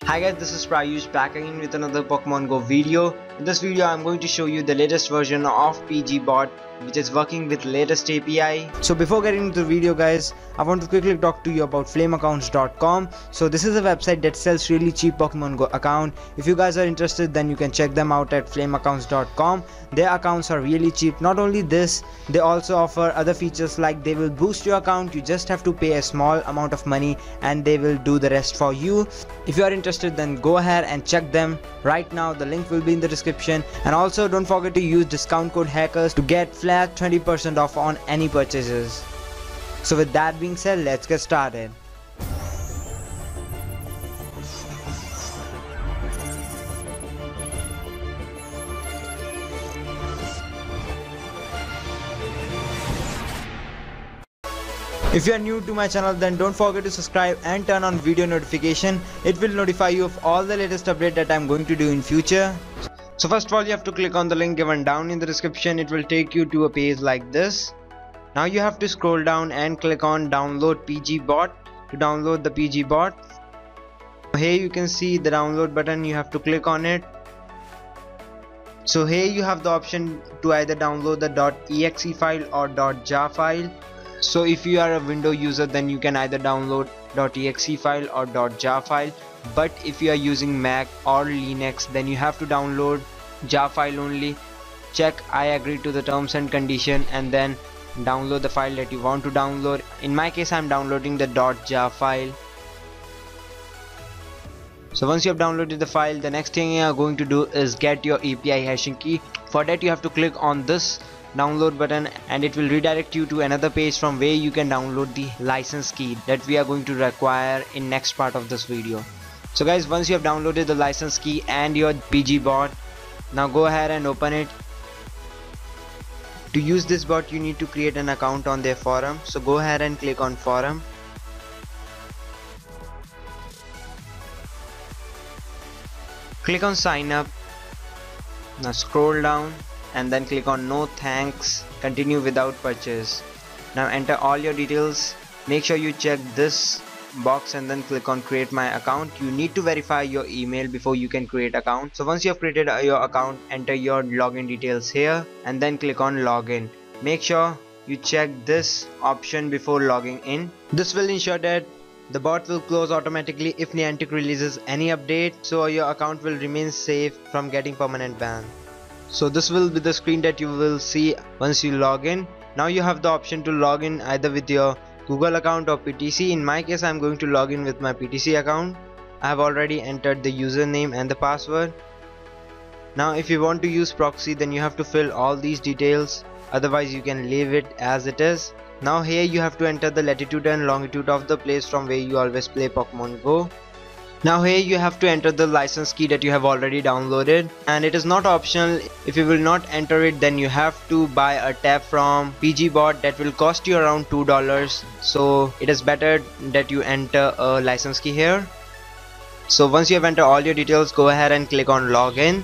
Hi guys, this is Prayush back again with another Pokemon Go video. In this video I'm going to show you the latest version of PGBot which is working with latest API. So before getting into the video guys, I want to quickly talk to you about flameaccounts.com. So this is a website that sells really cheap Pokemon Go account. If you guys are interested, then you can check them out at flameaccounts.com. Their accounts are really cheap. Not only this, they also offer other features like they will boost your account. You just have to pay a small amount of money and they will do the rest for you. If you are interested, then go ahead and check them right now. The link will be in the description, and also don't forget to use discount code hackers to get flat 20% off on any purchases. So with that being said, let's get started. If you are new to my channel, then don't forget to subscribe and turn on video notification. It will notify you of all the latest update that I am going to do in future. So first of all, you have to click on the link given down in the description. It will take you to a page like this. Now you have to scroll down and click on download PGBot to download the PGBot. Here you can see the download button. You have to click on it. So here you have the option to either download the .exe file or .jar file. So if you are a Windows user, then you can either download .exe file or .jar file, but if you are using Mac or Linux, then you have to download jar file only. Check I agree to the terms and condition and then download the file that you want to download. In my case, I'm downloading the .jar file. So once you have downloaded the file, the next thing you are going to do is get your API hashing key. For that you have to click on this download button and it will redirect you to another page from where you can download the license key that we are going to require in next part of this video. So guys, once you have downloaded the license key and your PGBot, now go ahead and open it. To use this bot, you need to create an account on their forum. So go ahead and click on forum. Click on sign up. Now scroll down and then click on no thanks, continue without purchase. Now enter all your details. Make sure you check this box and then click on create my account. You need to verify your email before you can create account. So once you have created your account, enter your login details here and then click on login. Make sure you check this option before logging in. This will ensure that the bot will close automatically if Niantic releases any update, so your account will remain safe from getting permanent ban. So this will be the screen that you will see once you log in. Now you have the option to log in either with your Google account or PTC. In my case, I'm going to log in with my PTC account. I have already entered the username and the password. Now if you want to use proxy, then you have to fill all these details, otherwise you can leave it as it is. Now here you have to enter the latitude and longitude of the place from where you always play Pokemon Go. Now here you have to enter the license key that you have already downloaded, and it is not optional. If you will not enter it, then you have to buy a tab from PGBot that will cost you around $2. So it is better that you enter a license key here. So once you have entered all your details, go ahead and click on login.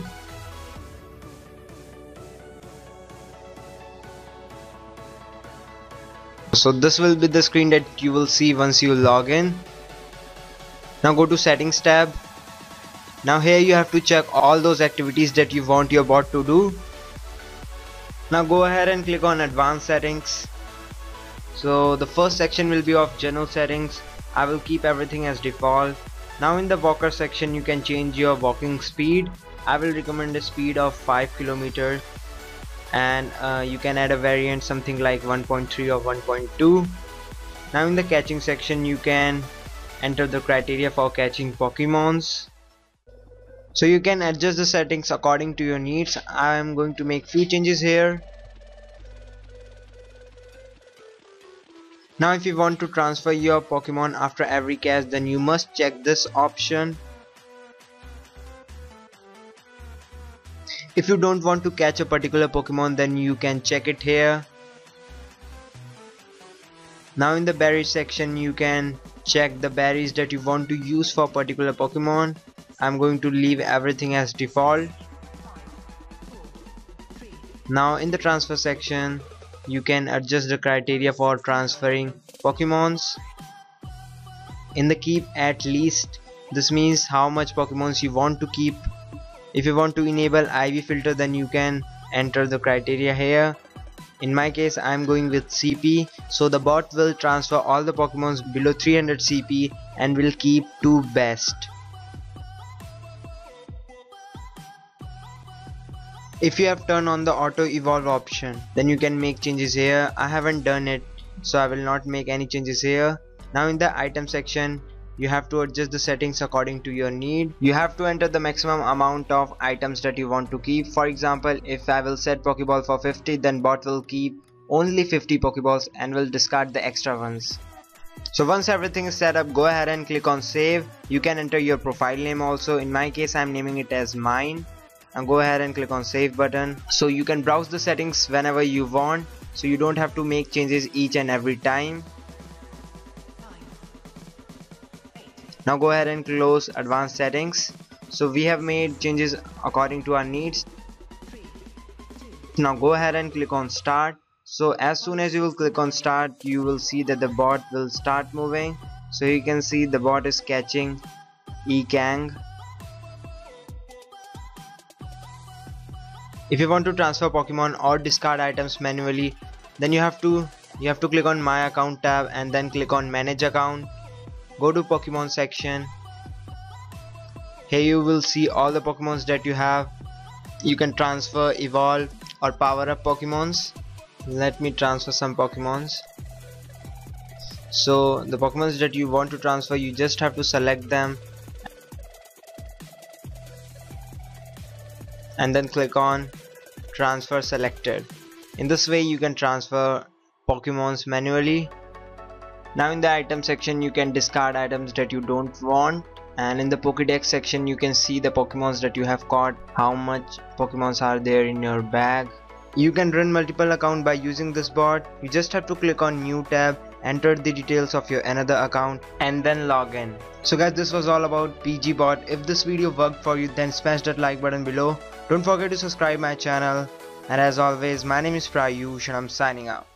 So this will be the screen that you will see once you log in. Now go to settings tab. Now here you have to check all those activities that you want your bot to do. Now go ahead and click on advanced settings. So the first section will be of general settings. I will keep everything as default. Now in the walker section you can change your walking speed. I will recommend a speed of 5 kilometers, and you can add a variant something like 1.3 or 1.2. Now in the catching section you can enter the criteria for catching Pokemons. So you can adjust the settings according to your needs. I am going to make few changes here. Now if you want to transfer your Pokemon after every catch, then you must check this option. If you don't want to catch a particular Pokemon, then you can check it here. Now in the berry section you can check the berries that you want to use for particular Pokemon. I'm going to leave everything as default. Now in the transfer section you can adjust the criteria for transferring Pokemons. In the keep at least This means how much Pokemons you want to keep. If you want to enable IV filter, then you can enter the criteria here. In my case, I am going with CP, so the bot will transfer all the Pokemons below 300 CP and will keep 2 best. If you have turned on the auto evolve option, then you can make changes here. I haven't done it, so I will not make any changes here. Now in the item section, you have to adjust the settings according to your need. You have to enter the maximum amount of items that you want to keep. For example, if I will set Pokeball for 50, then bot will keep only 50 Pokeballs and will discard the extra ones. So once everything is set up, go ahead and click on save. You can enter your profile name also. In my case, I am naming it as mine. And go ahead and click on save button. So you can browse the settings whenever you want, so you don't have to make changes each and every time. Now go ahead and close advanced settings. So we have made changes according to our needs. Now go ahead and click on start. So as soon as you will click on start, you will see that the bot will start moving. So you can see the bot is catching Ekang. If you want to transfer Pokemon or discard items manually, then you have to click on my account tab and then click on manage account. Go to Pokemon section. Here you will see all the Pokemons that you have. You can transfer, evolve or power up Pokemons. Let me transfer some Pokemons. So the Pokemons that you want to transfer, you just have to select them and then click on transfer selected. In this way you can transfer Pokemons manually. Now in the item section, you can discard items that you don't want, and in the Pokédex section you can see the Pokemons that you have caught, how much Pokemons are there in your bag. You can run multiple accounts by using this bot. You just have to click on new tab, enter the details of your another account and then log in. So guys, this was all about PG bot. If this video worked for you, then smash that like button below. Don't forget to subscribe my channel, and as always, my name is Prayush and I'm signing out.